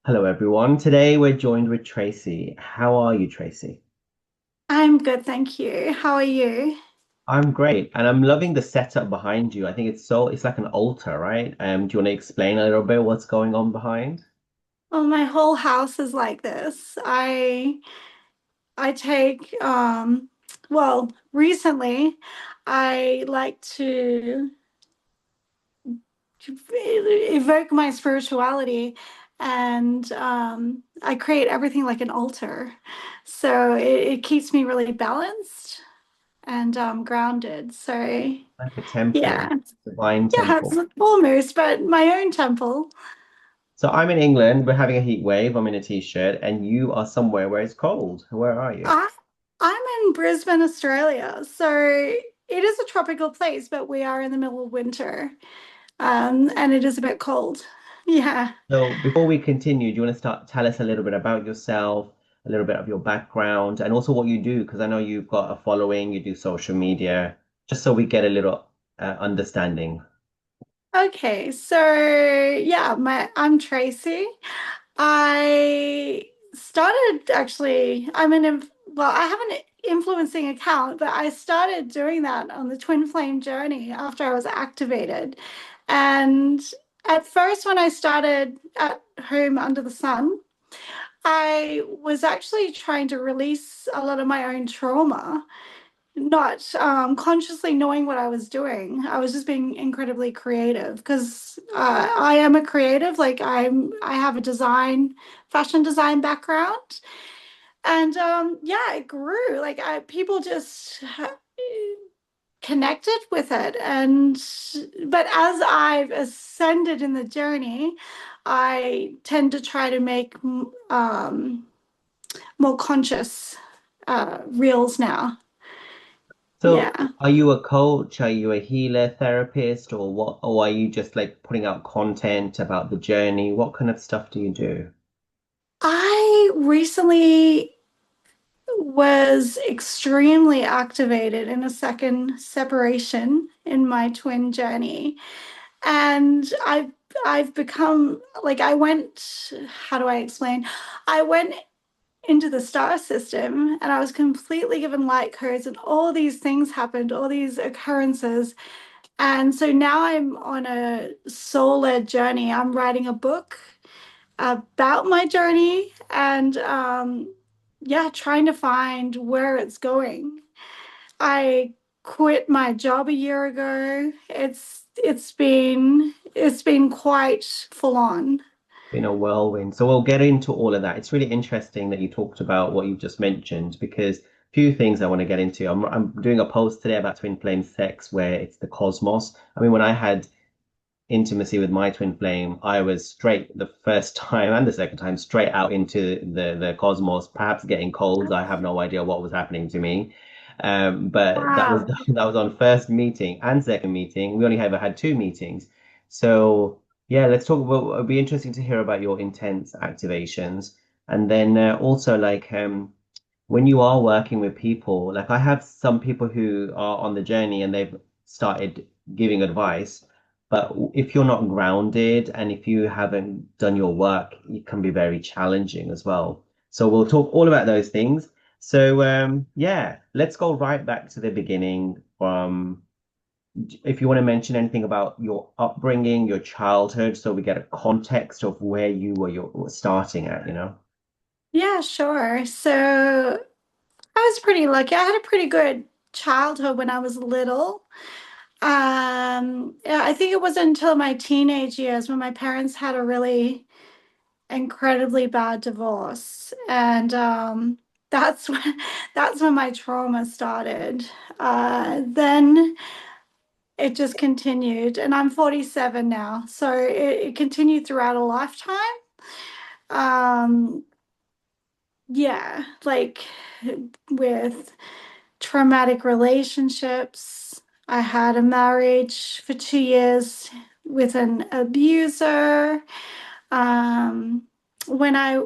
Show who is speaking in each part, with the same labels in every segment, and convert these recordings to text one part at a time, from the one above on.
Speaker 1: Hello, everyone. Today we're joined with Tracy. How are you, Tracy?
Speaker 2: I'm good, thank you. How are you?
Speaker 1: I'm great, and I'm loving the setup behind you. I think it's like an altar, right? Do you want to explain a little bit what's going on behind?
Speaker 2: Well, my whole house is like this. I take well, recently I like to evoke my spirituality and I create everything like an altar. So it keeps me really balanced and grounded. So
Speaker 1: Like a temple,
Speaker 2: yeah.
Speaker 1: divine
Speaker 2: Yeah,
Speaker 1: temple.
Speaker 2: it's almost, but my own temple.
Speaker 1: So I'm in England. We're having a heat wave. I'm in a t-shirt, and you are somewhere where it's cold. Where are you?
Speaker 2: I I'm in Brisbane, Australia, so it is a tropical place, but we are in the middle of winter, and it is a bit cold. Yeah.
Speaker 1: So before we continue, do you want to start tell us a little bit about yourself, a little bit of your background, and also what you do? Because I know you've got a following, you do social media, just so we get a little understanding.
Speaker 2: Okay, so yeah, I'm Tracy. I started actually, well, I have an influencing account, but I started doing that on the twin flame journey after I was activated. And at first, when I started at home under the sun, I was actually trying to release a lot of my own trauma, not consciously knowing what I was doing. I was just being incredibly creative because I am a creative. I have a fashion design background, and yeah, it grew. People just connected with it, and but as I've ascended in the journey, I tend to try to make more conscious reels now.
Speaker 1: So,
Speaker 2: Yeah.
Speaker 1: are you a coach? Are you a healer, therapist, or what? Or are you just like putting out content about the journey? What kind of stuff do you do?
Speaker 2: I recently was extremely activated in a second separation in my twin journey. And I've become like I went, how do I explain? I went into the star system and I was completely given light codes and all these things happened, all these occurrences. And so now I'm on a soul-led journey. I'm writing a book about my journey and yeah, trying to find where it's going. I quit my job a year ago. It's been quite full on.
Speaker 1: Been a whirlwind. So we'll get into all of that. It's really interesting that you talked about what you've just mentioned because a few things I want to get into. I'm doing a post today about twin flame sex where it's the cosmos. I mean, when I had intimacy with my twin flame, I was straight the first time and the second time straight out into the cosmos, perhaps getting colds. I have no idea what was happening to me. But that was
Speaker 2: Wow.
Speaker 1: that was on first meeting and second meeting. We only ever had two meetings. So yeah, let's talk about. It'd be interesting to hear about your intense activations, and then also when you are working with people, like I have some people who are on the journey and they've started giving advice, but if you're not grounded and if you haven't done your work, it can be very challenging as well. So we'll talk all about those things. So yeah, let's go right back to the beginning. If you want to mention anything about your upbringing, your childhood, so we get a context of where you were you're starting at, you know?
Speaker 2: Yeah, sure. So I was pretty lucky. I had a pretty good childhood when I was little. Yeah, I think it wasn't until my teenage years when my parents had a really incredibly bad divorce, and that's when that's when my trauma started. Then it just continued, and I'm 47 now, so it continued throughout a lifetime. Um, yeah, like with traumatic relationships. I had a marriage for 2 years with an abuser. Um, when I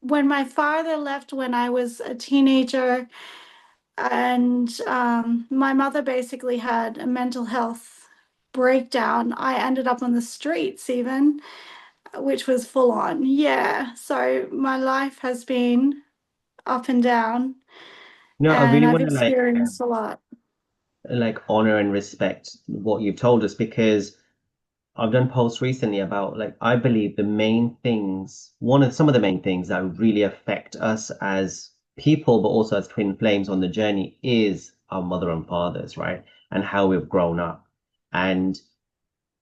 Speaker 2: when my father left when I was a teenager, and my mother basically had a mental health breakdown, I ended up on the streets even. which was full on. Yeah. So my life has been up and down,
Speaker 1: No, I
Speaker 2: and
Speaker 1: really
Speaker 2: I've
Speaker 1: want to
Speaker 2: experienced a lot.
Speaker 1: like honor and respect what you've told us because I've done posts recently about like I believe the main things, one of some of the main things that really affect us as people, but also as twin flames on the journey is our mother and fathers, right? And how we've grown up. And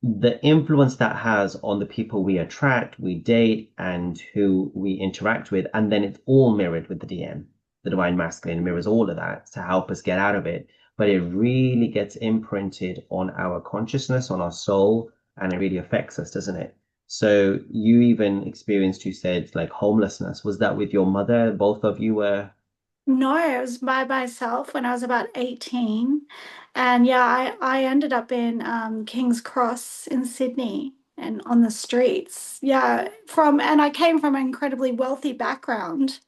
Speaker 1: the influence that has on the people we attract, we date, and who we interact with, and then it's all mirrored with the DM. The divine masculine mirrors all of that to help us get out of it. But it really gets imprinted on our consciousness, on our soul, and it really affects us, doesn't it? So you even experienced, you said, like homelessness. Was that with your mother? Both of you were.
Speaker 2: No, I was by myself when I was about 18. And yeah, I ended up in King's Cross in Sydney and on the streets. Yeah, and I came from an incredibly wealthy background.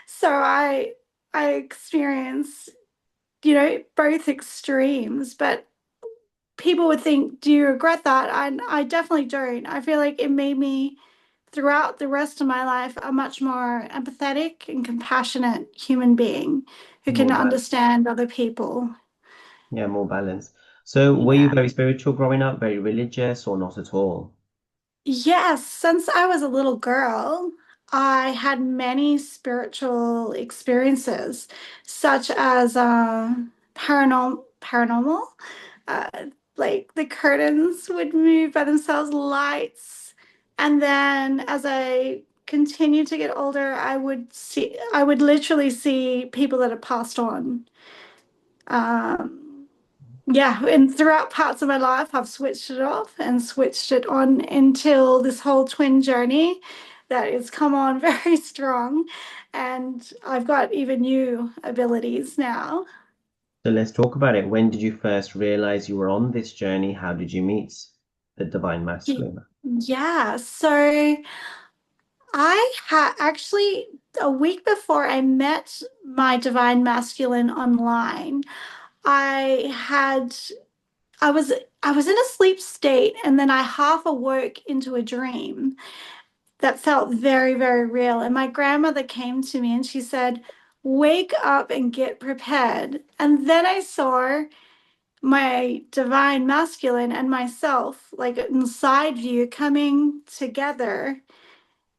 Speaker 2: So I experienced, both extremes, but people would think, do you regret that? I definitely don't. I feel like it made me throughout the rest of my life a much more empathetic and compassionate human being who can
Speaker 1: More balanced?
Speaker 2: understand other people.
Speaker 1: Yeah, more balanced. So were you
Speaker 2: Yeah.
Speaker 1: very spiritual growing up, very religious, or not at all?
Speaker 2: Yes, since I was a little girl, I had many spiritual experiences, such as paranormal. Uh, like the curtains would move by themselves, lights, and then as I continued to get older, I would literally see people that had passed on. Um, yeah, and throughout parts of my life, I've switched it off and switched it on until this whole twin journey that has come on very strong. And I've got even new abilities now.
Speaker 1: So let's talk about it. When did you first realize you were on this journey? How did you meet the divine masculine?
Speaker 2: Yeah, so I had actually a week before I met my divine masculine online, I had I was I was in a sleep state and then I half awoke into a dream that felt very, very real. And my grandmother came to me and she said, "Wake up and get prepared." And then I saw my divine masculine and myself, like in side view, coming together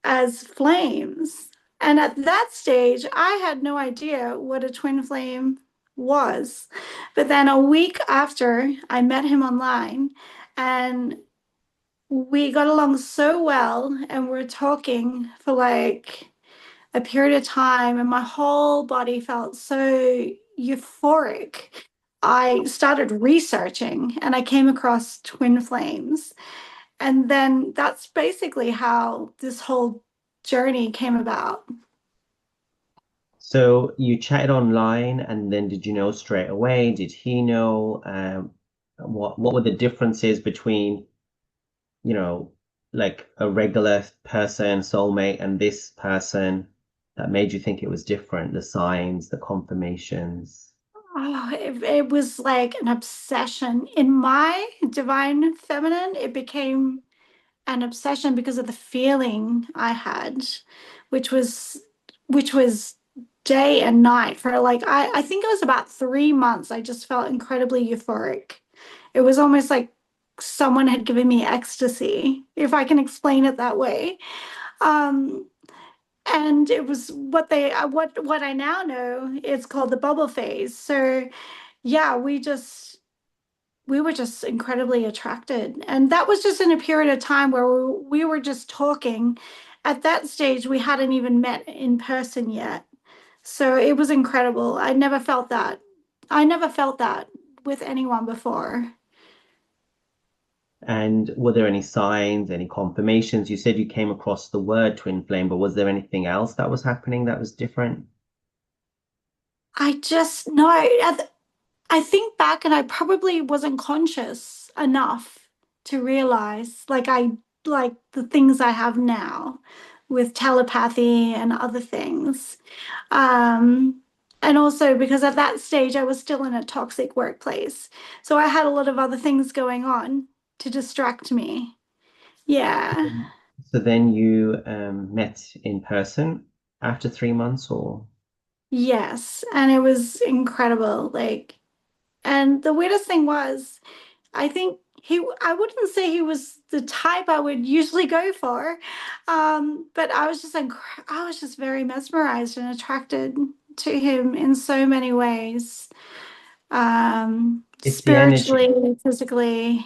Speaker 2: as flames. And at that stage, I had no idea what a twin flame was. But then a week after, I met him online and we got along so well and we're talking for like a period of time and my whole body felt so euphoric. I started researching and I came across twin flames. And then that's basically how this whole journey came about.
Speaker 1: So you chatted online, and then did you know straight away? Did he know? What were the differences between, you know, like a regular person, soulmate, and this person that made you think it was different? The signs, the confirmations.
Speaker 2: Oh, it was like an obsession. In my divine feminine, it became an obsession because of the feeling I had, which was which was day and night for like I think it was about 3 months. I just felt incredibly euphoric. It was almost like someone had given me ecstasy, if I can explain it that way. Um, and it was what I now know it's called the bubble phase. So yeah, we were just incredibly attracted. And that was just in a period of time where we were just talking. At that stage, we hadn't even met in person yet. So it was incredible. I never felt that. I never felt that with anyone before.
Speaker 1: And were there any signs, any confirmations? You said you came across the word twin flame, but was there anything else that was happening that was different?
Speaker 2: I just know. I think back and I probably wasn't conscious enough to realize like the things I have now with telepathy and other things. Um, and also because at that stage I was still in a toxic workplace. So I had a lot of other things going on to distract me. Yeah.
Speaker 1: So then you met in person after 3 months, or
Speaker 2: Yes, and it was incredible. Like, and the weirdest thing was, I think I wouldn't say he was the type I would usually go for, but I was just very mesmerized and attracted to him in so many ways,
Speaker 1: it's the energy.
Speaker 2: spiritually, physically,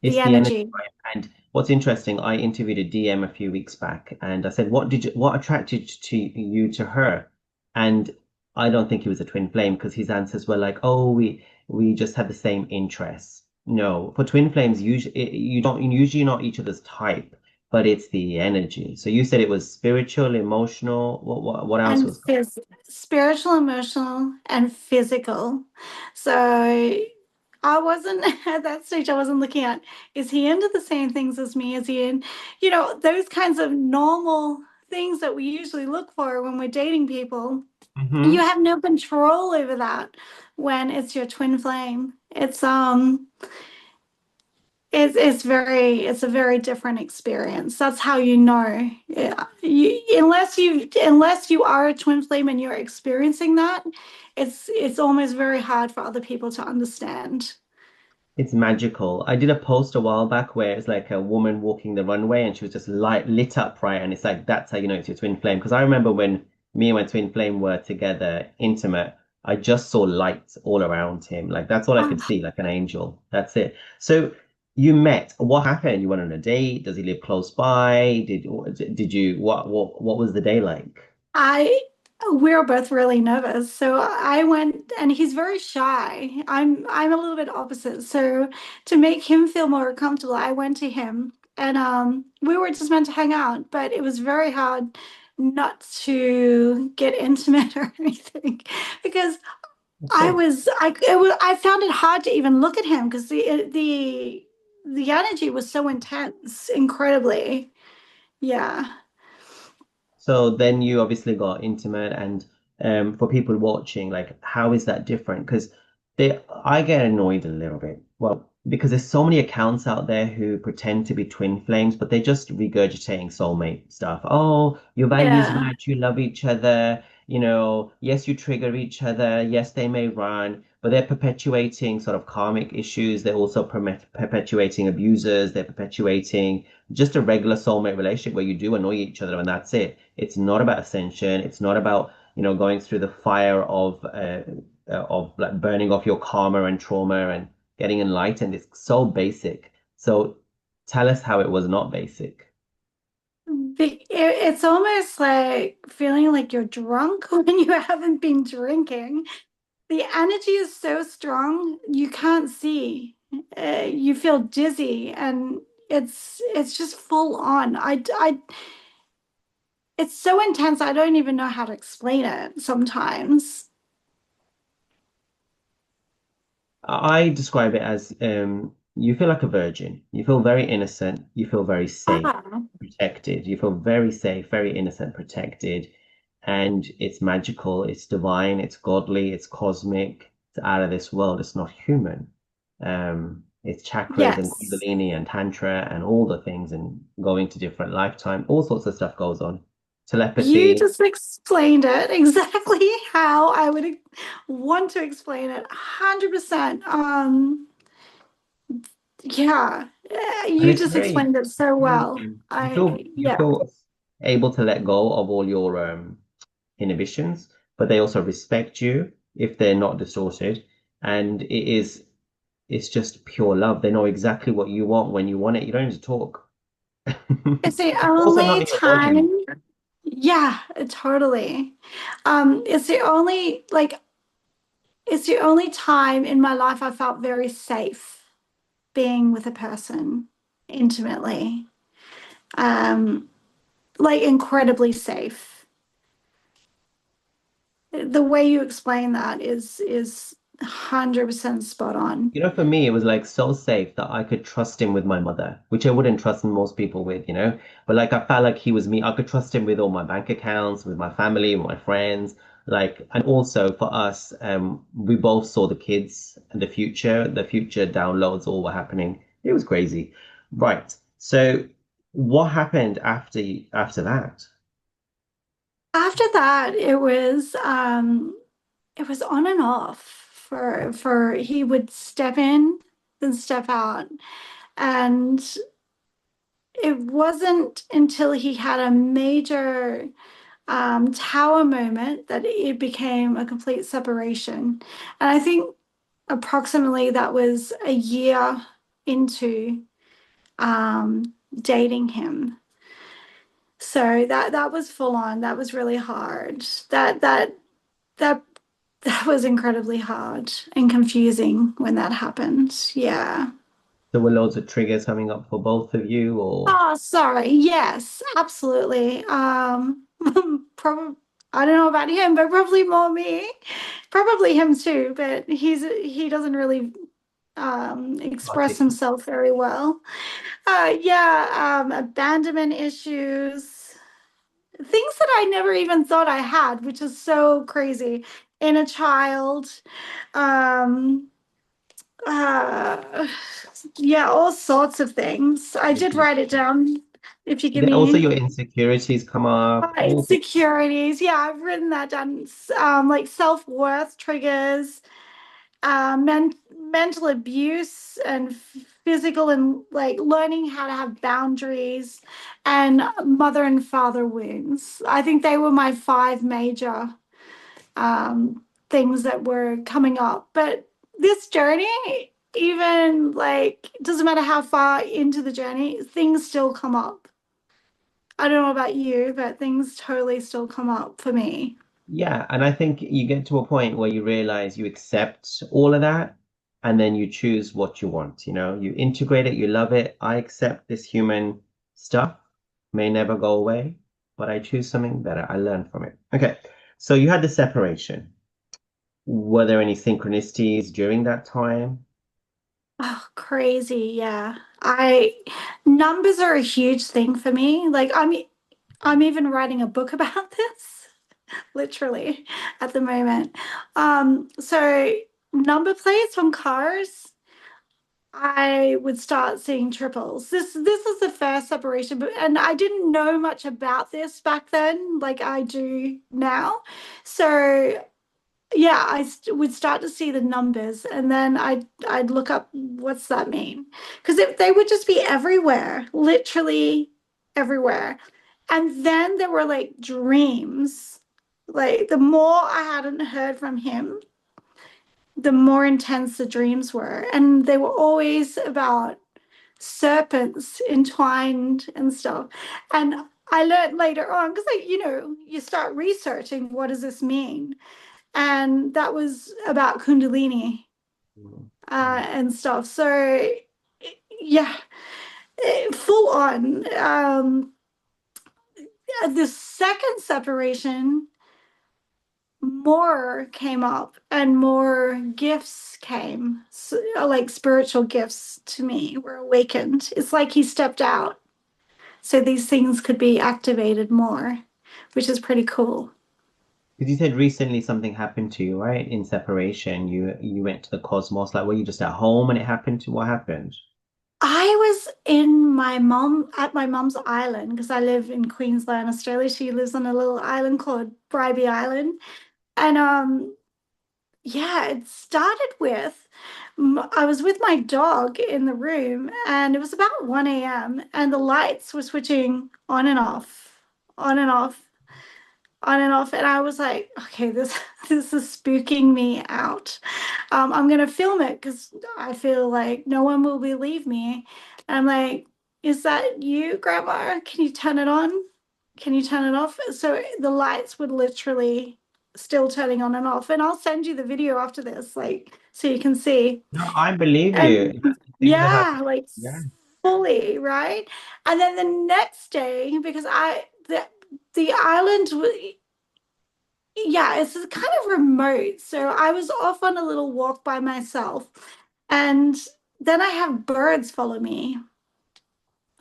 Speaker 1: It's
Speaker 2: the
Speaker 1: the energy,
Speaker 2: energy.
Speaker 1: right? And what's interesting, I interviewed a DM a few weeks back, and I said, what attracted to you to her?" And I don't think he was a twin flame because his answers were like, "Oh, we just had the same interests." No, for twin flames, usually you don't usually not each other's type, but it's the energy. So you said it was spiritual, emotional. What else
Speaker 2: And
Speaker 1: was going
Speaker 2: spiritual, emotional, and physical. So I wasn't at that stage, I wasn't looking at, is he into the same things as me? Is he in, those kinds of normal things that we usually look for when we're dating people?
Speaker 1: on?
Speaker 2: You have no control over that when it's your twin flame. It's a very different experience. That's how you know. Yeah. Unless you are a twin flame and you're experiencing that, it's almost very hard for other people to understand.
Speaker 1: It's magical. I did a post a while back where it's like a woman walking the runway and she was just lit up, right? And it's like that's how you know it's your twin flame. Because I remember when me and my twin flame were together, intimate, I just saw lights all around him. Like that's all I could
Speaker 2: Ah,
Speaker 1: see, like an angel. That's it. So you met. What happened? You went on a date? Does he live close by? Did you what was the day like?
Speaker 2: I we were both really nervous. So I went, and he's very shy. I'm a little bit opposite. So to make him feel more comfortable, I went to him, and we were just meant to hang out, but it was very hard not to get intimate or anything because
Speaker 1: Of course.
Speaker 2: I found it hard to even look at him because the energy was so intense, incredibly. Yeah.
Speaker 1: So then you obviously got intimate, and for people watching, like how is that different? Because I get annoyed a little bit. Well, because there's so many accounts out there who pretend to be twin flames, but they're just regurgitating soulmate stuff. Oh, your values
Speaker 2: Yeah.
Speaker 1: match, you love each other, yes, you trigger each other, yes, they may run, but they're perpetuating sort of karmic issues. They're also perpetuating abusers. They're perpetuating just a regular soulmate relationship where you do annoy each other and that's it. It's not about ascension. It's not about, going through the fire of like burning off your karma and trauma and getting enlightened. It's so basic. So tell us how it was not basic.
Speaker 2: It's almost like feeling like you're drunk when you haven't been drinking. The energy is so strong, you can't see. You feel dizzy, and it's just full on. It's so intense, I don't even know how to explain it sometimes.
Speaker 1: I describe it as you feel like a virgin. You feel very innocent. You feel very safe,
Speaker 2: Ah,
Speaker 1: protected. You feel very safe, very innocent, protected. And it's magical, it's divine, it's godly, it's cosmic, it's out of this world, it's not human. It's chakras and
Speaker 2: yes.
Speaker 1: Kundalini and Tantra and all the things and going to different lifetime, all sorts of stuff goes on.
Speaker 2: You
Speaker 1: Telepathy.
Speaker 2: just explained it exactly how I would want to explain it. 100%. Yeah,
Speaker 1: And
Speaker 2: you
Speaker 1: it's
Speaker 2: just
Speaker 1: very
Speaker 2: explained it so well.
Speaker 1: you
Speaker 2: Yeah.
Speaker 1: feel able to let go of all your inhibitions, but they also respect you if they're not distorted. And it's just pure love. They know exactly what you want when you want it. You don't need to talk.
Speaker 2: It's the
Speaker 1: It's also not
Speaker 2: only
Speaker 1: in your body.
Speaker 2: time. Yeah, totally. It's the only it's the only time in my life I felt very safe being with a person intimately. Um, like incredibly safe. The way you explain that is 100% spot on.
Speaker 1: For me, it was like so safe that I could trust him with my mother, which I wouldn't trust most people with. But like I felt like he was me. I could trust him with all my bank accounts, with my family, with my friends. Like, and also for us, we both saw the kids and the future downloads all were happening. It was crazy. Right. So What happened after that?
Speaker 2: After that, it was on and off for he would step in, then step out. And it wasn't until he had a major tower moment that it became a complete separation. And I think approximately that was a year into dating him. So that was full on. That was really hard. That that was incredibly hard and confusing when that happened. Yeah.
Speaker 1: There were loads of triggers coming up for both of you, or
Speaker 2: Oh, sorry. Yes, absolutely. Probably I don't know about him, but probably more me. Probably him too, but he doesn't really express
Speaker 1: articulate?
Speaker 2: himself very well. Yeah, abandonment issues, things that I never even thought I had, which is so crazy. In a child, um, uh, yeah, all sorts of things. I did write it down. If you give
Speaker 1: Then also
Speaker 2: me
Speaker 1: your insecurities come up. All things.
Speaker 2: insecurities, yeah, I've written that down. Like self-worth triggers, mental abuse, and physical, and like learning how to have boundaries, and mother and father wounds. I think they were my five major things that were coming up. But this journey, even like, it doesn't matter how far into the journey, things still come up. I don't know about you, but things totally still come up for me.
Speaker 1: Yeah, and I think you get to a point where you realize you accept all of that, and then you choose what you want. You integrate it, you love it. I accept this human stuff, may never go away, but I choose something better. I learn from it. Okay, so you had the separation. Were there any synchronicities during that time?
Speaker 2: Oh, crazy. Yeah. I Numbers are a huge thing for me. Like I'm even writing a book about this, literally, at the moment. So number plates on cars, I would start seeing triples. This is the first separation, but and I didn't know much about this back then, like I do now. So yeah, would start to see the numbers, and then I'd look up what's that mean, because they would just be everywhere, literally everywhere. And then there were like dreams. Like the more I hadn't heard from him, the more intense the dreams were, and they were always about serpents entwined and stuff. And I learned later on, because you start researching, what does this mean? And that was about Kundalini
Speaker 1: Mm.
Speaker 2: and stuff. So yeah, full on. The second separation, more came up and more gifts came, so, like spiritual gifts to me were awakened. It's like he stepped out so these things could be activated more, which is pretty cool.
Speaker 1: Because you said recently something happened to you, right? In separation, you went to the cosmos. Like, were you just at home and it happened to what happened?
Speaker 2: I was in my mom at my mom's island because I live in Queensland, Australia. She lives on a little island called Bribie Island. And yeah, it started with I was with my dog in the room, and it was about 1 a.m. and the lights were switching on and off, on and off, on and off. And I was like, okay, this this is spooking me out. I'm gonna film it because I feel like no one will believe me. And I'm like, is that you, Grandma? Can you turn it on? Can you turn it off? So the lights would literally still turning on and off. And I'll send you the video after this, like so you can see.
Speaker 1: No, I believe you.
Speaker 2: And
Speaker 1: Things have happened.
Speaker 2: yeah, like
Speaker 1: Yeah.
Speaker 2: fully, right? And then the next day, because the island yeah, it's kind of remote. So I was off on a little walk by myself. And then I have birds follow me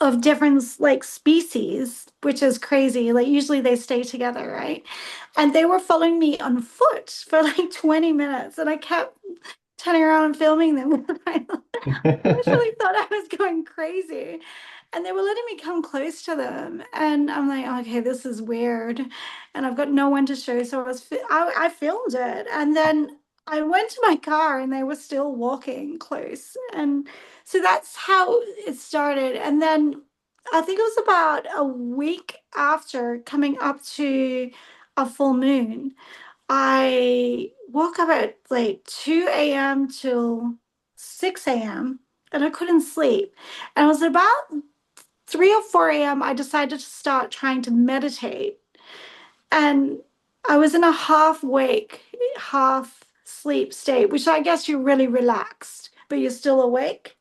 Speaker 2: of different like species, which is crazy. Like usually they stay together, right? And they were following me on foot for like 20 minutes. And I kept turning around and filming them. I literally thought I was going crazy. and they were letting me come close to them. And I'm like, okay, this is weird. And I've got no one to show. So I filmed it. And then I went to my car and they were still walking close. And so that's how it started. And then I think it was about a week after coming up to a full moon. I woke up at like 2 a.m. till 6 a.m. and I couldn't sleep. And it was about 3 or 4 a.m. I decided to start trying to meditate. And I was in a half wake, half sleep state, which I guess you're really relaxed, but you're still awake.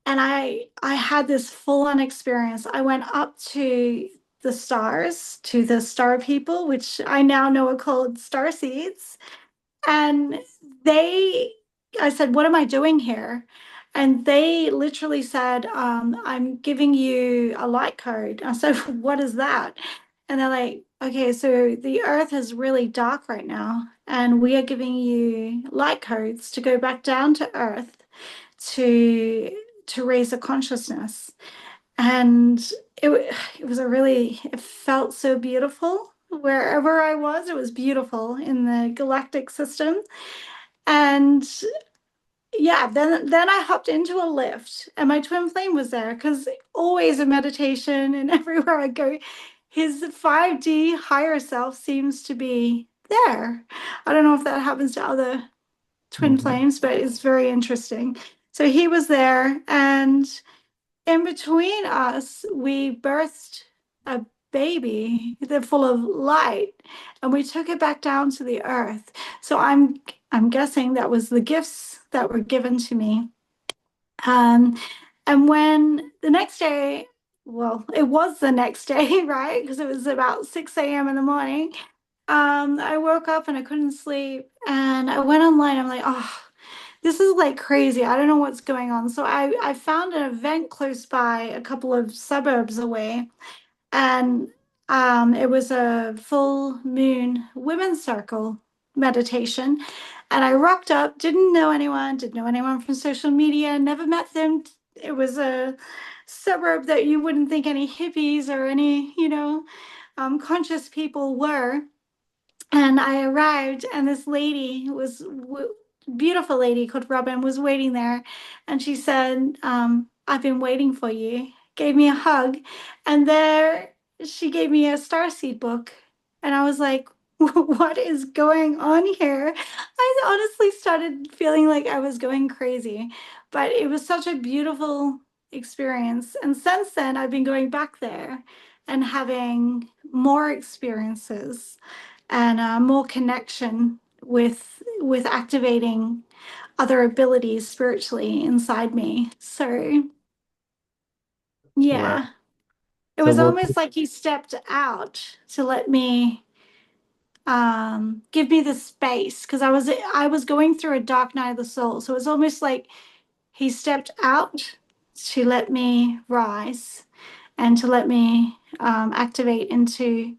Speaker 2: And I had this full on experience. I went up to the stars, to the star people, which I now know are called star seeds. And they, I said, what am I doing here? And they literally said, I'm giving you a light code. I said, what is that? And they're like, okay, so the earth is really dark right now, and we are giving you light codes to go back down to earth to raise a consciousness. And it was a really, it felt so beautiful. Wherever I was, it was beautiful in the galactic system. And yeah, then I hopped into a lift and my twin flame was there because always in meditation and everywhere I go, his 5D higher self seems to be there. I don't know if that happens to other twin
Speaker 1: Mhm.
Speaker 2: flames, but it's very interesting. So he was there, and in between us, we birthed a baby that's full of light, and we took it back down to the earth. So I'm guessing that was the gifts that were given to me. Um, and when the next day, well, it was the next day, right? Because it was about 6 a.m. in the morning. I woke up and I couldn't sleep, and I went online. I'm like, oh, this is like crazy. I don't know what's going on. So I found an event close by, a couple of suburbs away, and it was a full moon women's circle meditation. And I rocked up, didn't know anyone from social media, never met them. It was a suburb that you wouldn't think any hippies or any, conscious people were. And I arrived, and this lady was beautiful lady called Robin was waiting there, and she said, "I've been waiting for you." Gave me a hug, and there she gave me a starseed book, and I was like, "What is going on here?" I honestly started feeling like I was going crazy, but it was such a beautiful experience. And since then, I've been going back there and having more experiences and more connection with activating other abilities spiritually inside me. So
Speaker 1: Wow.
Speaker 2: yeah, it
Speaker 1: So
Speaker 2: was
Speaker 1: we'll
Speaker 2: almost like he stepped out to let me give me the space because I was going through a dark night of the soul. So it's almost like he stepped out to let me rise and to let me activate into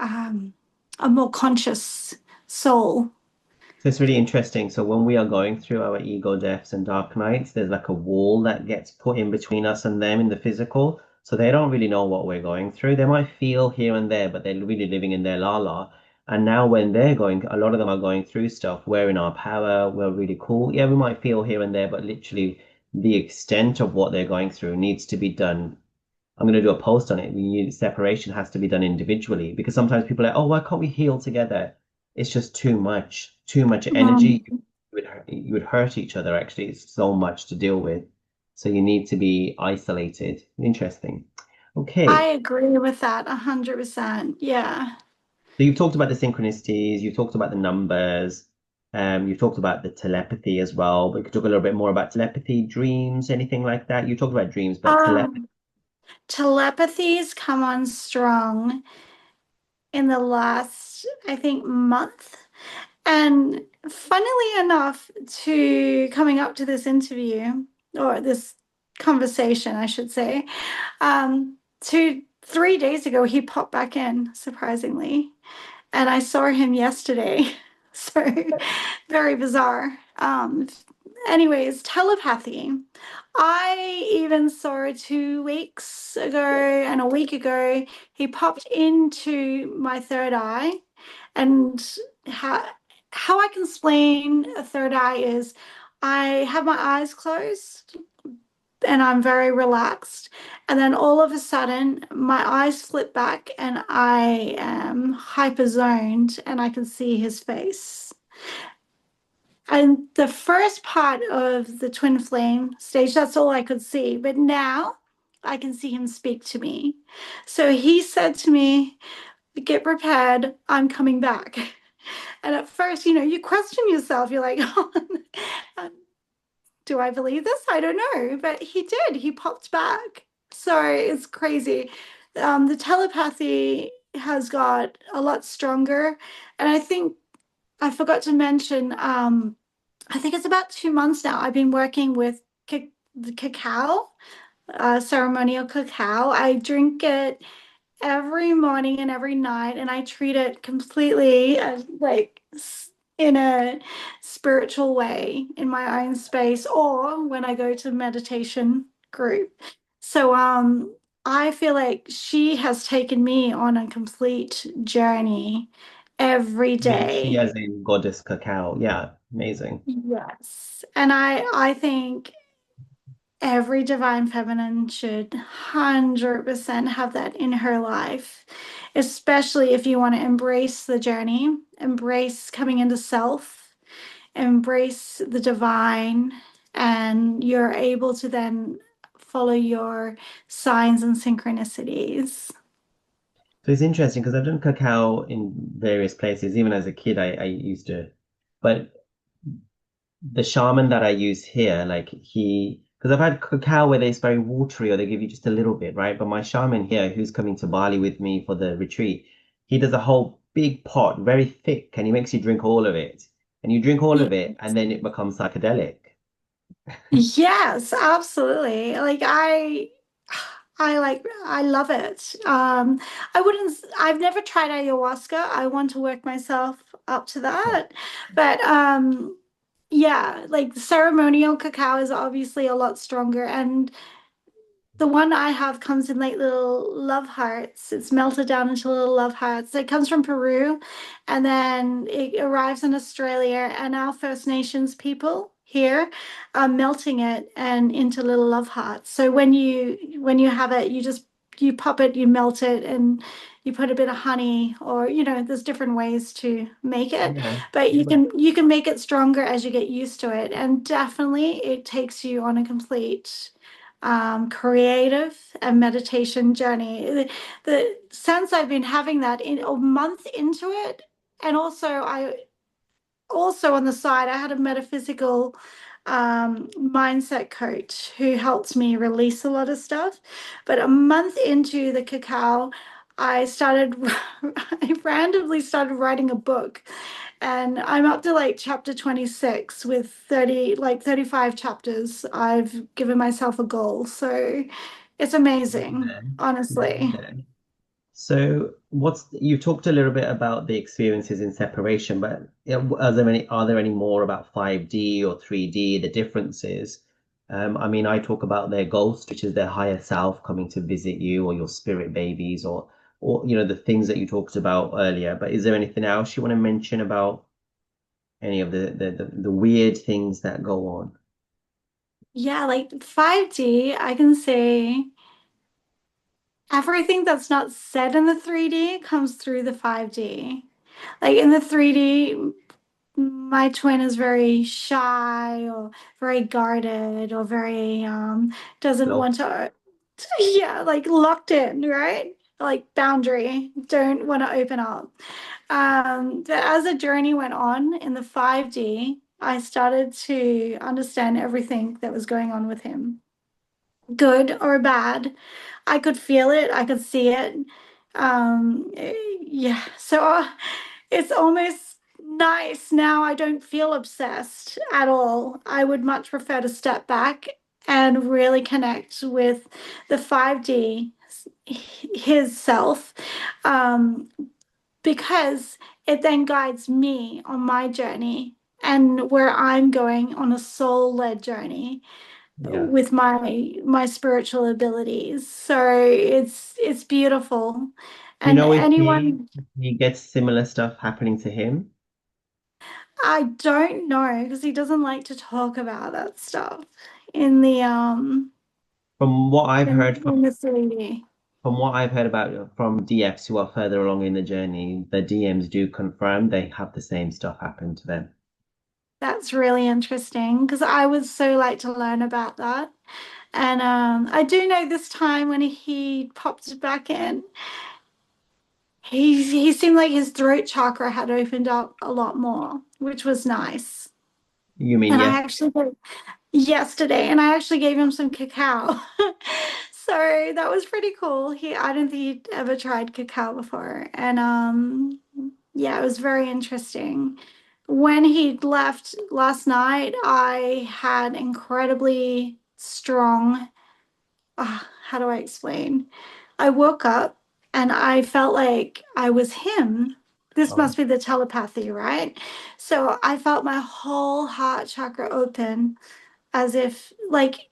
Speaker 2: um, a more conscious soul.
Speaker 1: So it's really interesting. So when we are going through our ego deaths and dark nights, there's like a wall that gets put in between us and them in the physical. So they don't really know what we're going through. They might feel here and there, but they're really living in their la la. And now when they're going, a lot of them are going through stuff. We're in our power. We're really cool. Yeah, we might feel here and there, but literally the extent of what they're going through needs to be done. I'm going to do a post on it. Separation has to be done individually because sometimes people are like, oh, why can't we heal together? It's just too much energy.
Speaker 2: Um,
Speaker 1: You would hurt each other, actually. It's so much to deal with. So you need to be isolated. Interesting.
Speaker 2: I
Speaker 1: Okay.
Speaker 2: agree with that 100%. Yeah.
Speaker 1: So you've talked about the synchronicities, you've talked about the numbers, you've talked about the telepathy as well. We could talk a little bit more about telepathy, dreams, anything like that. You talked about dreams, but telepathy.
Speaker 2: Um, Telepathies come on strong in the last, I think, month. And funnily enough, to coming up to this interview or this conversation, I should say, 3 days ago, he popped back in, surprisingly. And I saw him yesterday. So very bizarre. anyways, telepathy. I even saw 2 weeks ago and a week ago, he popped into my third eye. And how how I can explain a third eye is I have my eyes closed and I'm very relaxed. And then all of a sudden, my eyes flip back and I am hyper zoned and I can see his face. And the first part of the twin flame stage, that's all I could see. But now I can see him speak to me. So he said to me, get prepared, I'm coming back. And at first, you question yourself. You're like, oh, do I believe this? I don't know. But he did. He popped back. So it's crazy. The telepathy has got a lot stronger. And I think I forgot to mention, I think it's about 2 months now. I've been working with the cacao, ceremonial cacao. I drink it every morning and every night, and I treat it completely like in a spiritual way in my own space or when I go to meditation group. So I feel like she has taken me on a complete journey every
Speaker 1: Yeah, she
Speaker 2: day.
Speaker 1: as in goddess cacao. Yeah, amazing.
Speaker 2: Yes. And I think every divine feminine should 100% have that in her life, especially if you want to embrace the journey, embrace coming into self, embrace the divine, and you're able to then follow your signs and synchronicities.
Speaker 1: So it's interesting because I've done cacao in various places. Even as a kid, I used to, but the shaman that I use here, like because I've had cacao where it's very watery or they give you just a little bit, right? But my shaman here, who's coming to Bali with me for the retreat, he does a whole big pot, very thick, and he makes you drink all of it. And you drink all of it, and then it becomes psychedelic.
Speaker 2: Yes, absolutely. I love it. I've never tried ayahuasca. I want to work myself up to that. But yeah, like ceremonial cacao is obviously a lot stronger, and the one I have comes in like little love hearts. It's melted down into little love hearts. It comes from Peru and then it arrives in Australia, and our First Nations people here are melting it and into little love hearts. So when you have it, you pop it, you melt it, and you put a bit of honey, or there's different ways to make it,
Speaker 1: Yeah.
Speaker 2: but you can make it stronger as you get used to it, and definitely it takes you on a complete creative and meditation journey. The sense I've been having that in a month into it, and also on the side, I had a metaphysical mindset coach who helped me release a lot of stuff. But a month into the cacao, I randomly started writing a book, and I'm up to like chapter 26 with 35 chapters. I've given myself a goal. So it's
Speaker 1: Nearly
Speaker 2: amazing,
Speaker 1: there. Nearly
Speaker 2: honestly.
Speaker 1: there. So you talked a little bit about the experiences in separation, but are there any more about 5D or 3D, the differences? I mean, I talk about their ghost, which is their higher self coming to visit you, or your spirit babies, or the things that you talked about earlier. But is there anything else you want to mention about any of the weird things that go on?
Speaker 2: Yeah, like 5D, I can say everything that's not said in the 3D comes through the 5D. Like in the 3D, my twin is very shy or very guarded or very doesn't want
Speaker 1: Close.
Speaker 2: to yeah, like locked in, right? Like boundary, don't want to open up. But as the journey went on in the 5D, I started to understand everything that was going on with him, good or bad. I could feel it, I could see it. Yeah, so it's almost nice now. I don't feel obsessed at all. I would much prefer to step back and really connect with the 5D, his self, um, because it then guides me on my journey and where I'm going on a soul-led journey
Speaker 1: Yeah.
Speaker 2: with my spiritual abilities. So it's beautiful.
Speaker 1: Do you
Speaker 2: And
Speaker 1: know
Speaker 2: anyone,
Speaker 1: if he gets similar stuff happening to him?
Speaker 2: I don't know because he doesn't like to talk about that stuff in the
Speaker 1: From what I've heard
Speaker 2: in the CD.
Speaker 1: from what I've heard about from DFs who are further along in the journey, the DMs do confirm they have the same stuff happen to them.
Speaker 2: That's really interesting because I would so like to learn about that. And I do know this time when he popped back in, he seemed like his throat chakra had opened up a lot more, which was nice.
Speaker 1: You mean
Speaker 2: And I
Speaker 1: yes?
Speaker 2: actually yesterday, and I actually gave him some cacao. So that was pretty cool. I don't think he'd ever tried cacao before. And yeah, it was very interesting. When he left last night, I had incredibly strong, how do I explain? I woke up and I felt like I was him. This
Speaker 1: Oh,
Speaker 2: must be the telepathy, right? So I felt my whole heart chakra open as if like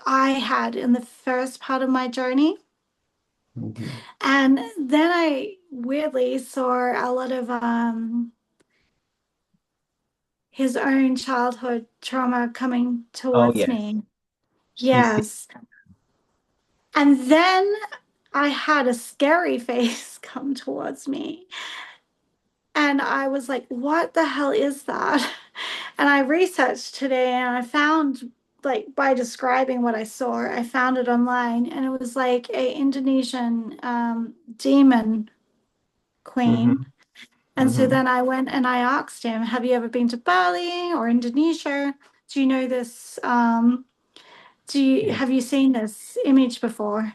Speaker 2: I had in the first part of my journey.
Speaker 1: mhm.
Speaker 2: And then I weirdly saw a lot of his own childhood trauma coming
Speaker 1: Oh
Speaker 2: towards
Speaker 1: yes.
Speaker 2: me.
Speaker 1: You see,
Speaker 2: Yes. And then I had a scary face come towards me. And I was like, what the hell is that? And I researched today and I found, like, by describing what I saw, I found it online and it was like a Indonesian demon queen.
Speaker 1: hmm
Speaker 2: And so
Speaker 1: hmm
Speaker 2: then I went and I asked him, have you ever been to Bali or Indonesia? Do you know this?
Speaker 1: Yeah.
Speaker 2: Have you seen this image before?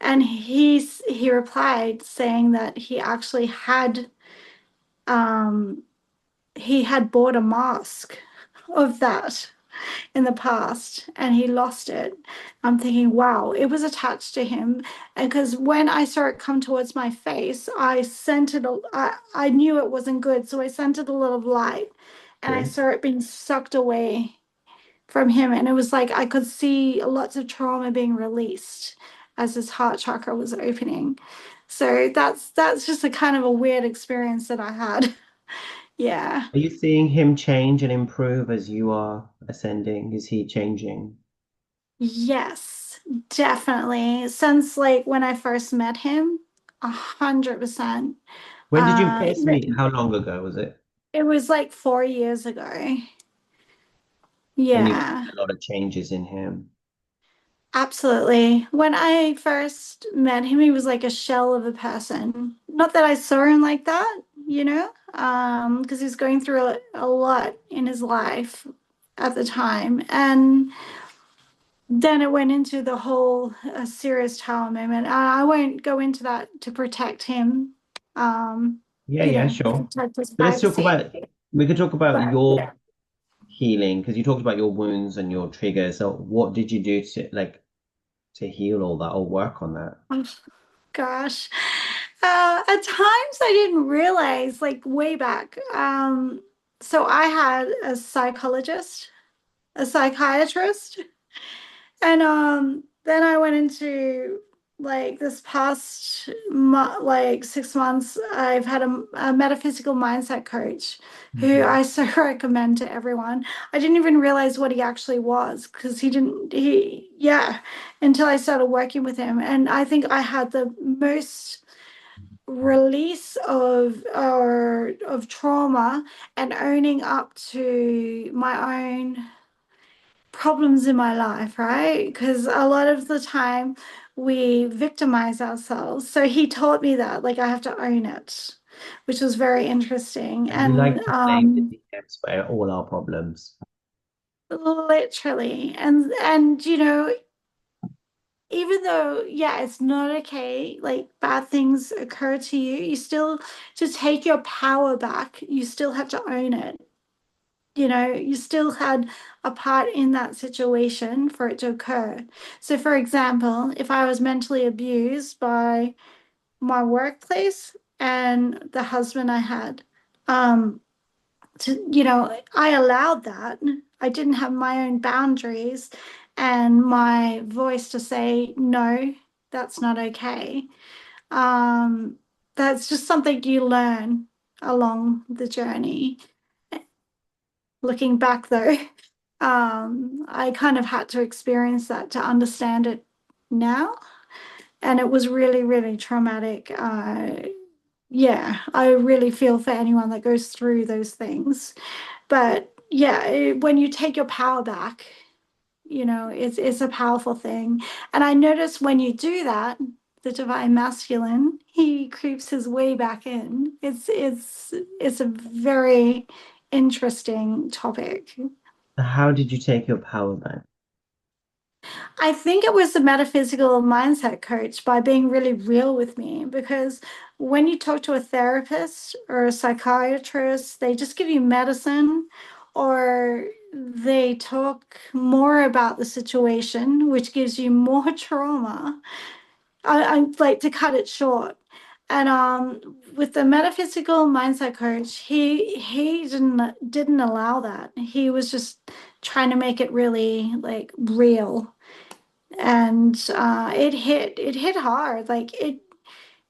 Speaker 2: And he replied saying that um, he had bought a mask of that in the past and he lost it. I'm thinking, wow, it was attached to him. And because when I saw it come towards my face, I knew it wasn't good. So I sent it a little light and I
Speaker 1: Good.
Speaker 2: saw it being sucked away from him. And it was like I could see lots of trauma being released as his heart chakra was opening. So that's just a kind of a weird experience that I had. Yeah.
Speaker 1: Are you seeing him change and improve as you are ascending? Is he changing?
Speaker 2: Yes, definitely. Since like when I first met him, 100%.
Speaker 1: When did you first meet?
Speaker 2: Even
Speaker 1: How long ago was it?
Speaker 2: it was like 4 years ago.
Speaker 1: And you've seen
Speaker 2: Yeah,
Speaker 1: a lot of changes in him.
Speaker 2: absolutely. When I first met him, he was like a shell of a person. Not that I saw him like that, because he was going through a lot in his life at the time. And then it went into the whole serious tower moment. I won't go into that to protect him, um,
Speaker 1: Yeah, yeah,
Speaker 2: to
Speaker 1: sure.
Speaker 2: protect his
Speaker 1: So let's talk
Speaker 2: privacy.
Speaker 1: about we could talk about
Speaker 2: But
Speaker 1: your
Speaker 2: yeah,
Speaker 1: healing because you talked about your wounds and your triggers. So what did you do to heal all that or work on that?
Speaker 2: oh, gosh, at times I didn't realize, like way back. So I had a psychologist, a psychiatrist, and then I went into like this past like 6 months, I've had a metaphysical mindset coach who
Speaker 1: Mhm.
Speaker 2: I so recommend to everyone. I didn't even realize what he actually was because yeah, until I started working with him. And I think I had the most release of trauma and owning up to my own problems in my life, right? Because a lot of the time we victimize ourselves. So he taught me that, like, I have to own it, which was very interesting.
Speaker 1: And we
Speaker 2: And
Speaker 1: like to blame the DMs for all our problems.
Speaker 2: literally, and even though, yeah, it's not okay, like bad things occur to you, you still to take your power back, you still have to own it. You still had a part in that situation for it to occur. So, for example, if I was mentally abused by my workplace and the husband I had, um, I allowed that. I didn't have my own boundaries and my voice to say, no, that's not okay. Um, that's just something you learn along the journey. Looking back though, I kind of had to experience that to understand it now. And it was really, really traumatic. Yeah, I really feel for anyone that goes through those things. But yeah, when you take your power back, it's a powerful thing. And I notice when you do that, the divine masculine, he creeps his way back in. It's a very interesting topic.
Speaker 1: How did you take your power back?
Speaker 2: I think it was the metaphysical mindset coach by being really real with me because when you talk to a therapist or a psychiatrist, they just give you medicine or they talk more about the situation, which gives you more trauma. I like to cut it short. And with the metaphysical mindset coach, he didn't allow that. He was just trying to make it really like real and it hit hard like it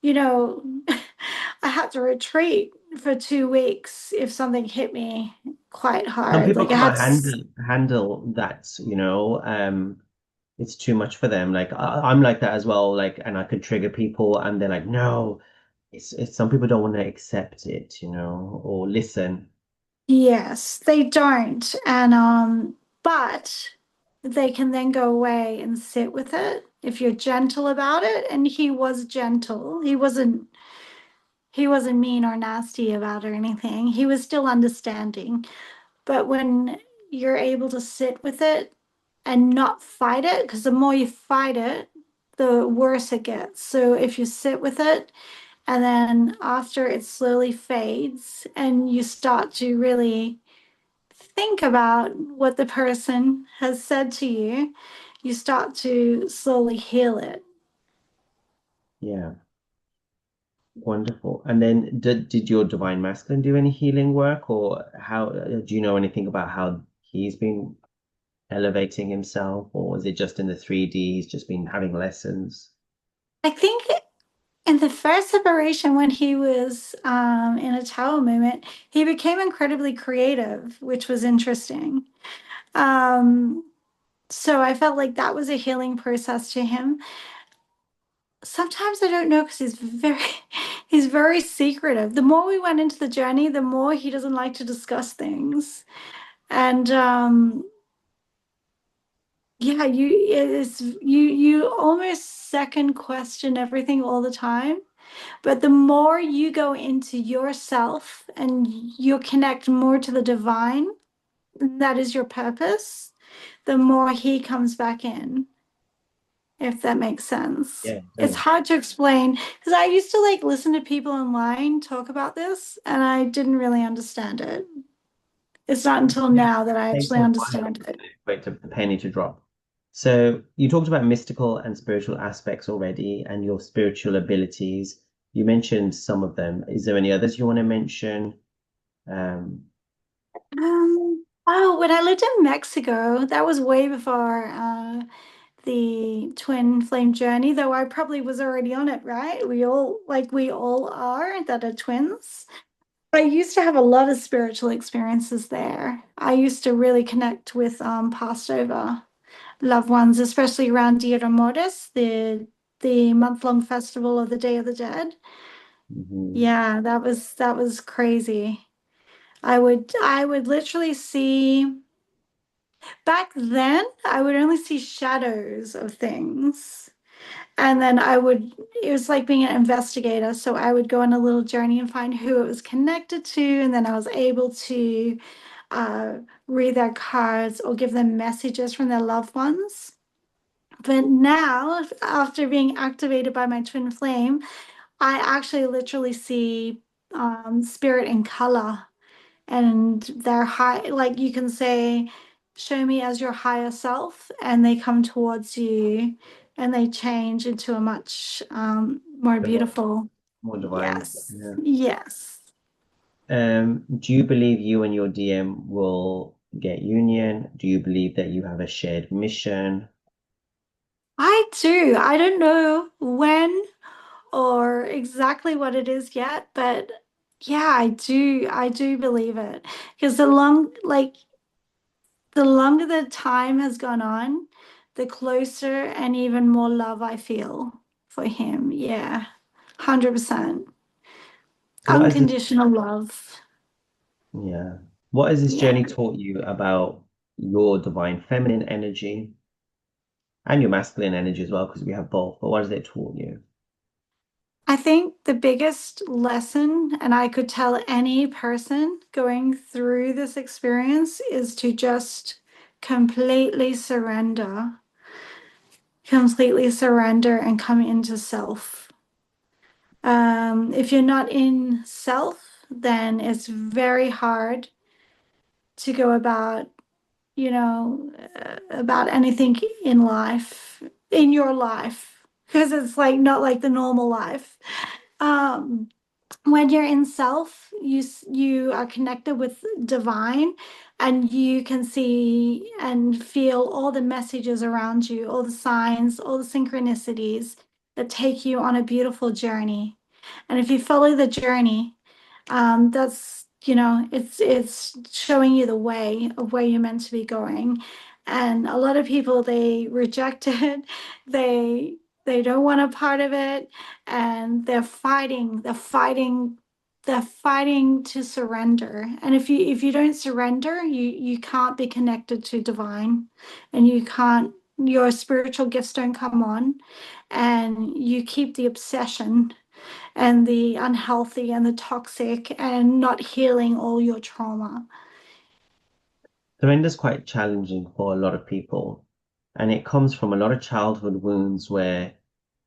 Speaker 2: you know I had to retreat for 2 weeks if something hit me quite
Speaker 1: Some
Speaker 2: hard
Speaker 1: people
Speaker 2: like I
Speaker 1: can't
Speaker 2: had
Speaker 1: handle that, it's too much for them. Like I'm like that as well. Like, and I could trigger people, and they're like, no, it's some people don't want to accept it, or listen.
Speaker 2: yes they don't and but they can then go away and sit with it if you're gentle about it and he was gentle he wasn't mean or nasty about it or anything he was still understanding. But when you're able to sit with it and not fight it, because the more you fight it, the worse it gets. So if you sit with it and then after it slowly fades and you start to really think about what the person has said to you, you start to slowly heal it.
Speaker 1: Yeah, wonderful. And then did your divine masculine do any healing work, or how do you know anything about how he's been elevating himself, or is it just in the 3D? He's just been having lessons.
Speaker 2: I think in the first separation, when he was in a tower moment, he became incredibly creative, which was interesting. Um, so I felt like that was a healing process to him. Sometimes I don't know because he's very secretive. The more we went into the journey, the more he doesn't like to discuss things. And yeah, you almost second question everything all the time. But the more you go into yourself and you connect more to the divine, that is your purpose, the more he comes back in, if that makes sense.
Speaker 1: Yeah, it
Speaker 2: It's
Speaker 1: does.
Speaker 2: hard to explain because I used to like listen to people online talk about this and I didn't really understand it. It's not until
Speaker 1: Yeah,
Speaker 2: now that I
Speaker 1: it takes
Speaker 2: actually
Speaker 1: a while
Speaker 2: understand it.
Speaker 1: for the penny to drop. So you talked about mystical and spiritual aspects already, and your spiritual abilities. You mentioned some of them. Is there any others you want to mention? Um,
Speaker 2: Oh, when I lived in Mexico, that was way before the twin flame journey, though I probably was already on it, right? We all are that are twins. I used to have a lot of spiritual experiences there. I used to really connect with passed over loved ones, especially around Dia de Muertos, the month-long festival of the Day of the Dead.
Speaker 1: mhm.
Speaker 2: Yeah, that was crazy. I would literally see back then I would only see shadows of things. And then it was like being an investigator. So I would go on a little journey and find who it was connected to. And then I was able to uh, read their cards or give them messages from their loved ones. But now, after being activated by my twin flame, I actually literally see spirit in color and they're high, like you can say, show me as your higher self, and they come towards you and they change into a much more
Speaker 1: Divine,
Speaker 2: beautiful.
Speaker 1: more divine.
Speaker 2: Yes,
Speaker 1: Yeah.
Speaker 2: yes.
Speaker 1: Do you believe you and your DM will get union? Do you believe that you have a shared mission?
Speaker 2: I do. I don't know when or exactly what it is yet, but yeah, I do. I do believe it because the longer the time has gone on, the closer and even more love I feel for him. Yeah, 100%.
Speaker 1: So what is this?
Speaker 2: Unconditional love.
Speaker 1: Yeah. What has this
Speaker 2: Yeah.
Speaker 1: journey taught you about your divine feminine energy and your masculine energy as well? Because we have both. But what has it taught you?
Speaker 2: I think the biggest lesson, and I could tell any person going through this experience, is to just completely surrender, completely surrender and come into self. If you're not in self, then it's very hard to go about, about anything in life, in your life, because it's like not like the normal life. Um, when you're in self, you are connected with divine, and you can see and feel all the messages around you, all the signs, all the synchronicities that take you on a beautiful journey. And if you follow the journey, that's it's showing you the way of where you're meant to be going. And a lot of people, they reject it. they they don't want a part of it, and they're fighting to surrender. And if you don't surrender, you can't be connected to divine, and you can't your spiritual gifts don't come on, and you keep the obsession and the unhealthy and the toxic and not healing all your trauma.
Speaker 1: Surrender's quite challenging for a lot of people, and it comes from a lot of childhood wounds where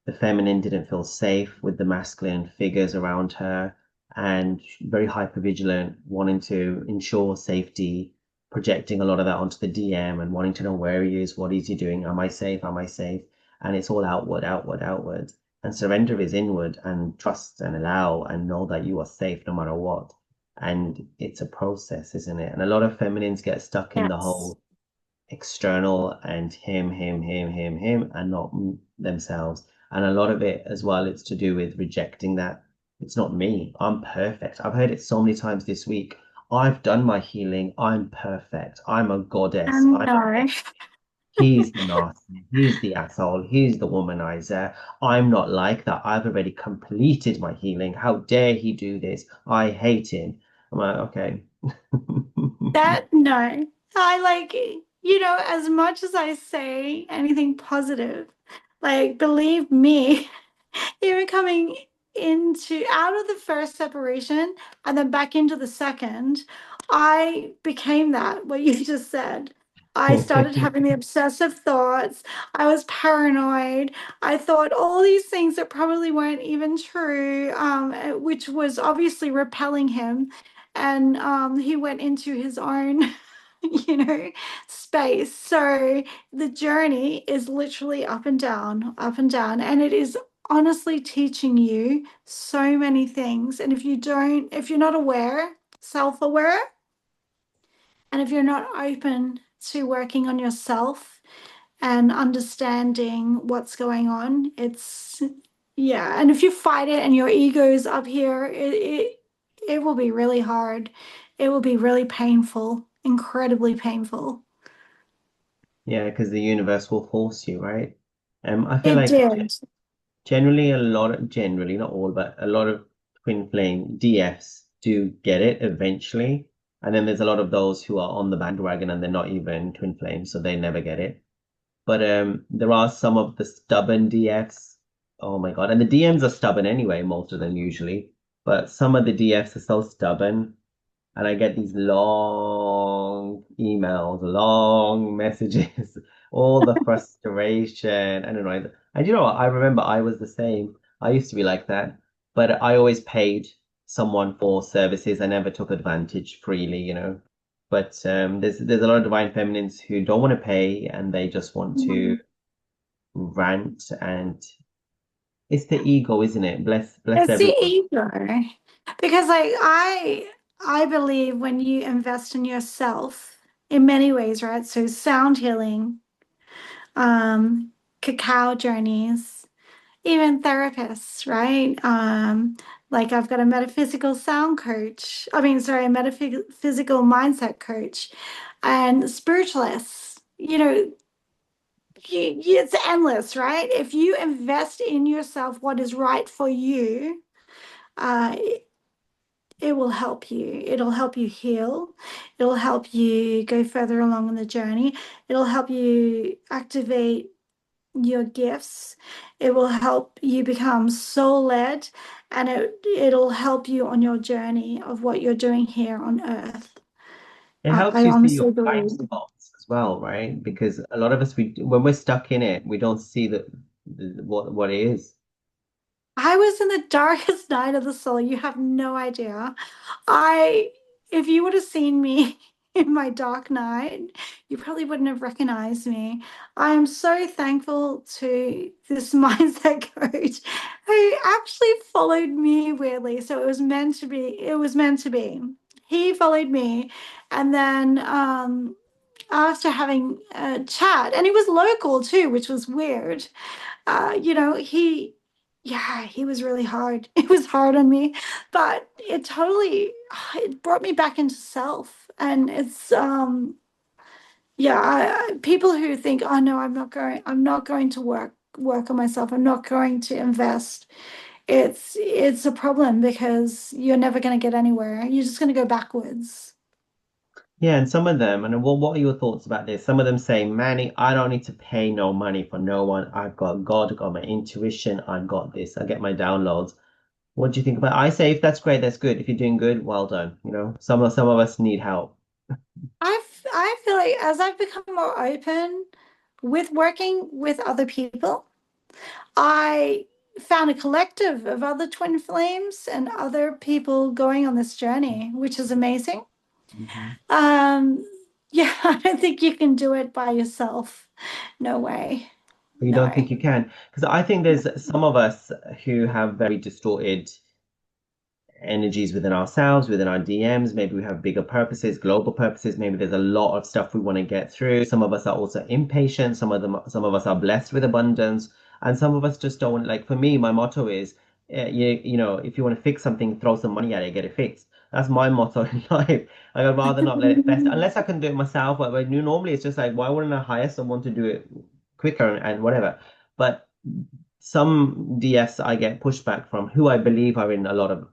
Speaker 1: the feminine didn't feel safe with the masculine figures around her and very hypervigilant, wanting to ensure safety, projecting a lot of that onto the DM and wanting to know where he is, what is he doing, am I safe, am I safe? And it's all outward, outward, outward. And surrender is inward and trust and allow and know that you are safe no matter what. And it's a process, isn't it? And a lot of feminines get stuck in the
Speaker 2: Yes.
Speaker 1: whole external and him, and not themselves. And a lot of it as well, it's to do with rejecting that it's not me. I'm perfect. I've heard it so many times this week. I've done my healing. I'm perfect. I'm a goddess.
Speaker 2: And
Speaker 1: I'm a
Speaker 2: no,
Speaker 1: He's the nasty. He's the asshole. He's the womanizer. I'm not like that. I've already completed my healing. How dare he do this? I hate him. I'm like, okay.
Speaker 2: that no. I like, as much as I say anything positive, like, believe me, even coming into out of the first separation and then back into the second, I became that, what you just said. I started having the obsessive thoughts. I was paranoid. I thought all these things that probably weren't even true, which was obviously repelling him. And he went into his own, space. So the journey is literally up and down, up and down. And it is honestly teaching you so many things. And if you're not aware, self-aware, and if you're not open to working on yourself and understanding what's going on, yeah. And if you fight it and your ego is up here, it will be really hard. It will be really painful, incredibly painful.
Speaker 1: Yeah, because the universe will force you, right? I feel
Speaker 2: It
Speaker 1: like
Speaker 2: did.
Speaker 1: generally generally, not all, but a lot of twin flame DFs do get it eventually. And then there's a lot of those who are on the bandwagon and they're not even twin flames, so they never get it. But there are some of the stubborn DFs. Oh my God. And the DMs are stubborn anyway, most of them usually. But some of the DFs are so stubborn and I get these long emails, long messages, all the frustration. I don't know. And you know what? I remember I was the same. I used to be like that, but I always paid someone for services. I never took advantage freely. But there's a lot of divine feminines who don't want to pay and they just want to
Speaker 2: Mhm.
Speaker 1: rant, and it's the ego, isn't it? Bless
Speaker 2: It's the
Speaker 1: everyone.
Speaker 2: ego. Because like I believe when you invest in yourself in many ways, right? So sound healing, um, cacao journeys, even therapists, right? Like I've got a metaphysical sound coach. I mean, sorry, a metaphysical mindset coach and spiritualists. It's endless, right? If you invest in yourself, what is right for you, it will help you. It'll help you heal. It'll help you go further along on the journey. It'll help you activate your gifts. It will help you become soul led, and it'll help you on your journey of what you're doing here on earth.
Speaker 1: It helps
Speaker 2: I
Speaker 1: you see your
Speaker 2: honestly
Speaker 1: blind
Speaker 2: believe.
Speaker 1: spots as well, right? Because a lot of us, we when we're stuck in it, we don't see what it is.
Speaker 2: I was in the darkest night of the soul. You have no idea. I, if you would have seen me in my dark night, you probably wouldn't have recognized me. I am so thankful to this mindset coach who actually followed me weirdly. So it was meant to be. It was meant to be. He followed me, and then after having a chat, and he was local too, which was weird. Yeah, he was really hard. It was hard on me, but it brought me back into self. And yeah, people who think, oh no, I'm not going to work on myself. I'm not going to invest. It's a problem because you're never going to get anywhere. You're just going to go backwards.
Speaker 1: Yeah, and some of them, and what are your thoughts about this? Some of them say, Manny, I don't need to pay no money for no one. I've got God, I've got my intuition, I've got this, I get my downloads. What do you think about it? I say if that's great, that's good. If you're doing good, well done. Some of us need help.
Speaker 2: I feel like as I've become more open with working with other people, I found a collective of other twin flames and other people going on this journey, which is amazing.
Speaker 1: Mhm.
Speaker 2: Um, yeah, I don't think you can do it by yourself. No way.
Speaker 1: But you don't
Speaker 2: No.
Speaker 1: think you can? Because I think there's some of us who have very distorted energies within ourselves, within our DMs. Maybe we have bigger purposes, global purposes. Maybe there's a lot of stuff we want to get through. Some of us are also impatient. Some of us are blessed with abundance, and some of us just don't. Like for me, my motto is, if you want to fix something, throw some money at it, get it fixed. That's my motto in life. I'd rather not let it fester unless I can do it myself. But normally it's just like, why wouldn't I hire someone to do it quicker and whatever? But some DFs I get pushback from who I believe are in a lot of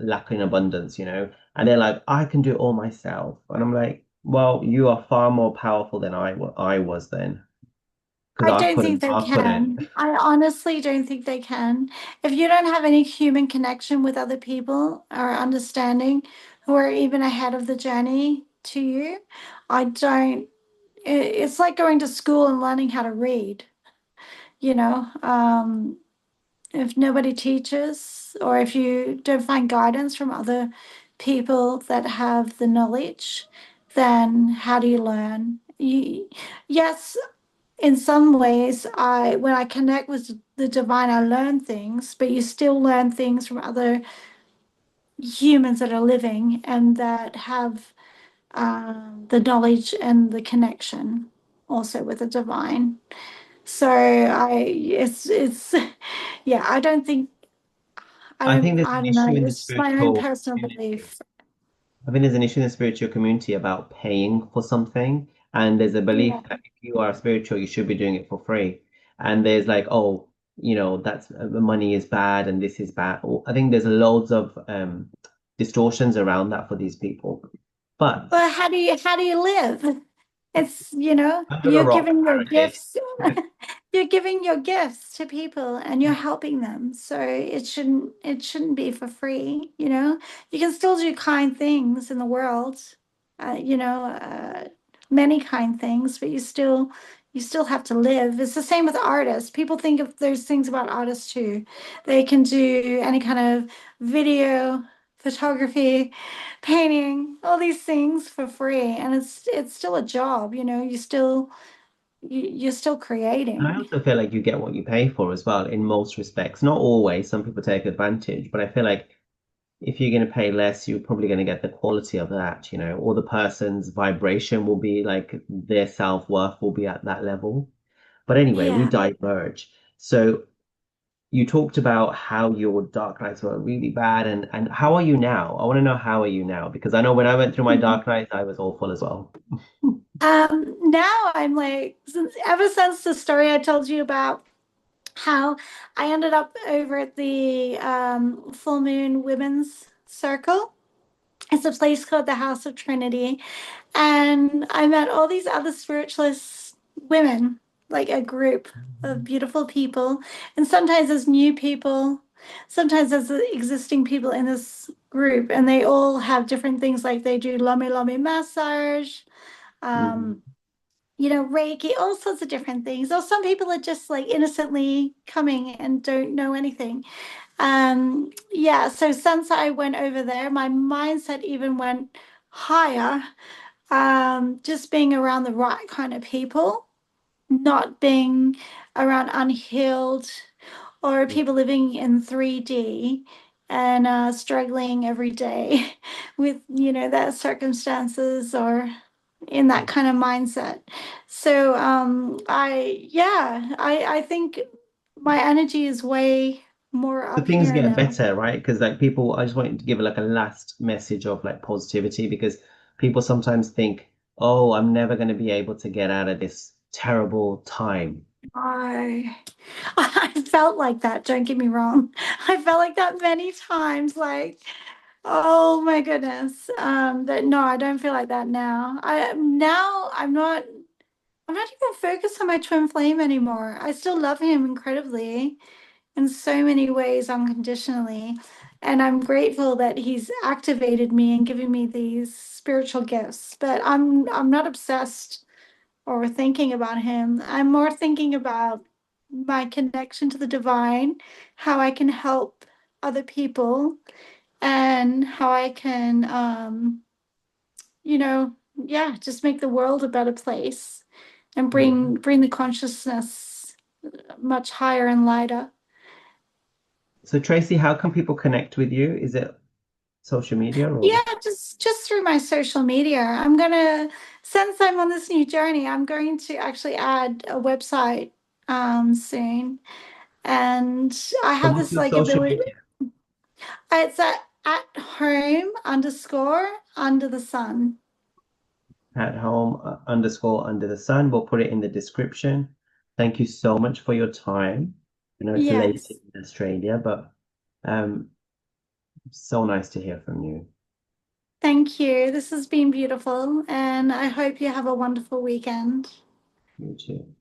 Speaker 1: lack in abundance. And they're like, I can do it all myself. And I'm like, well, you are far more powerful than I was then because
Speaker 2: I
Speaker 1: I've
Speaker 2: don't
Speaker 1: put a
Speaker 2: think they
Speaker 1: mark on it.
Speaker 2: can. I honestly don't think they can. If you don't have any human connection with other people or understanding who are even ahead of the journey to you, I don't. It's like going to school and learning how to read, you know. If nobody teaches or if you don't find guidance from other people that have the knowledge, then how do you learn? Yes, in some ways, I when I connect with the divine, I learn things, but you still learn things from other humans that are living and that have the knowledge and the connection also with the divine. So it's yeah,
Speaker 1: I think there's
Speaker 2: I
Speaker 1: an
Speaker 2: don't know.
Speaker 1: issue in the
Speaker 2: It's my own
Speaker 1: spiritual
Speaker 2: personal
Speaker 1: community.
Speaker 2: belief.
Speaker 1: I think there's an issue in the spiritual community about paying for something. And there's a belief
Speaker 2: Yeah.
Speaker 1: that if you are spiritual, you should be doing it for free. And there's like, oh, that's money is bad and this is bad. I think there's loads of distortions around that for these people. But
Speaker 2: But how do you live? It's,
Speaker 1: under a
Speaker 2: you're
Speaker 1: rock,
Speaker 2: giving your
Speaker 1: apparently.
Speaker 2: gifts. You're giving your gifts to people and you're helping them. So it shouldn't be for free, you know? You can still do kind things in the world. Uh, you know, uh, Many kind things, but you still have to live. It's the same with artists. People think of those things about artists too. They can do any kind of video, photography, painting, all these things for free, and it's still a job, you're still
Speaker 1: And I
Speaker 2: creating.
Speaker 1: also feel like you get what you pay for as well in most respects. Not always. Some people take advantage, but I feel like if you're going to pay less, you're probably going to get the quality of that, or the person's vibration will be like their self-worth will be at that level. But anyway, we
Speaker 2: Yeah.
Speaker 1: diverge. So you talked about how your dark nights were really bad, and how are you now? I want to know how are you now because I know when I went through my dark nights, I was awful as well.
Speaker 2: Now I'm like, ever since the story I told you about how I ended up over at the Full Moon Women's Circle. It's a place called the House of Trinity. And I met all these other spiritualist women, like a group of beautiful people. And sometimes there's new people, sometimes there's existing people in this group, and they all have different things like they do Lomi Lomi massage,
Speaker 1: Mhm.
Speaker 2: um, Reiki, all sorts of different things. Or some people are just like innocently coming and don't know anything. Yeah, so since I went over there, my mindset even went higher. Just being around the right kind of people, not being around unhealed or people living in 3D and struggling every day with, their circumstances or in that kind of mindset. So I think my energy is way more
Speaker 1: So
Speaker 2: up
Speaker 1: things
Speaker 2: here
Speaker 1: get
Speaker 2: now.
Speaker 1: better, right? Because like people, I just wanted to give like a last message of like positivity because people sometimes think, oh, I'm never going to be able to get out of this terrible time.
Speaker 2: I I felt like that, don't get me wrong. I felt like that many times, like, oh my goodness. But no, I don't feel like that now. I'm not even focused on my twin flame anymore. I still love him incredibly in so many ways unconditionally. And I'm grateful that he's activated me and given me these spiritual gifts. But I'm not obsessed or thinking about him. I'm more thinking about my connection to the divine, how I can help other people, and how I can, just make the world a better place and
Speaker 1: Yeah.
Speaker 2: bring the consciousness much higher and lighter.
Speaker 1: So Tracy, how can people connect with you? Is it social media
Speaker 2: Yeah,
Speaker 1: or?
Speaker 2: just through my social media. Since I'm on this new journey, I'm going to actually add a website soon. And I
Speaker 1: So
Speaker 2: have
Speaker 1: what's
Speaker 2: this
Speaker 1: your
Speaker 2: like
Speaker 1: social
Speaker 2: ability.
Speaker 1: media?
Speaker 2: It's at home underscore under the sun.
Speaker 1: At home underscore under the sun. We'll put it in the description. Thank you so much for your time. I know it's late
Speaker 2: Yes.
Speaker 1: in Australia, but um, so nice to hear from you.
Speaker 2: Thank you. This has been beautiful, and I hope you have a wonderful weekend.
Speaker 1: You too.